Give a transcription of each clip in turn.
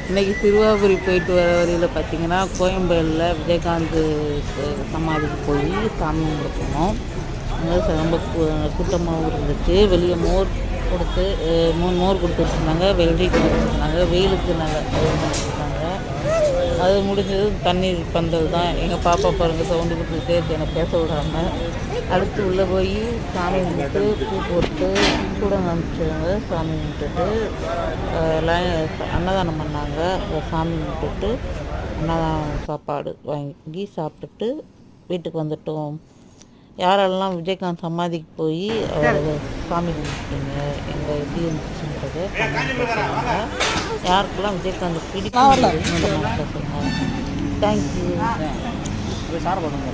இன்றைக்கி திருவாபுரி போயிட்டு வர வழியில் பார்த்திங்கன்னா கோயம்பேடில் விஜயகாந்த் சமாதிக்கு போய் சாமி கும்பிட போனோம். அங்கே ரொம்ப கூட்டமாகவும் இருந்துச்சு. வெளியே மோர் கொடுத்து மோர் கொடுத்து வச்சுருந்தாங்க, வெள்ளரி கொடுத்துருந்தாங்க. வெயிலுக்கு நல்லா கொடுத்துருந்தாங்க. அது முடிஞ்சது தண்ணீர் பந்தல் தான். எங்கள் பாப்பா பாருங்கள் சவுண்டு கொடுத்துக்கிட்டே இருக்கு, எனக்கு பேச விடாமல். அடுத்து உள்ளே போய் சாமி கும்பிட்டு பூ போட்டு கூட அனுப்பிச்சாங்க. சாமி கும்பிட்டுட்டு அன்னதானம் பண்ணாங்க. சாமி கும்பிட்டுட்டு அன்னதானம் சாப்பாடு வாங்கி சாப்பிட்டுட்டு வீட்டுக்கு வந்துட்டோம். யாரெல்லாம் விஜயகாந்த் சமாதிக்கு போய் சாமி கும்பிட்டீங்க, எங்கள் எப்படி இருந்துச்சுன்றது சொல்லுங்க. யாருக்கெல்லாம் விஜயகாந்த் பிடிக்கும் சொல்லுங்க. தேங்க்யூ. சார் பண்ணுங்க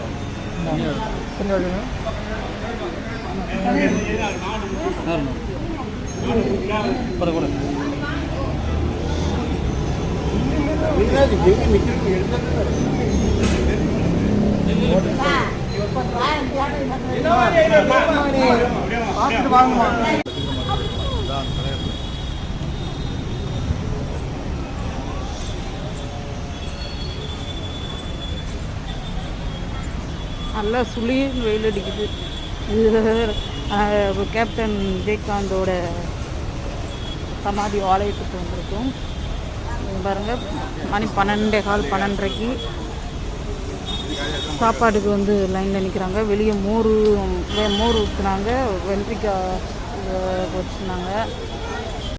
நல்லா சுளிர்னு வெயில் அடிக்குது. இது கேப்டன் விஜயகாந்தோட சமாதி ஆலயத்துக்கு வந்திருக்கும். பாருங்கள், மணி 12:15 சாப்பாட்டுக்கு வந்து லைனில் நிற்கிறாங்க. வெளியே மோர் ஊற்றுனாங்க, வெள்ளரிக்காய் வச்சுருந்தாங்க.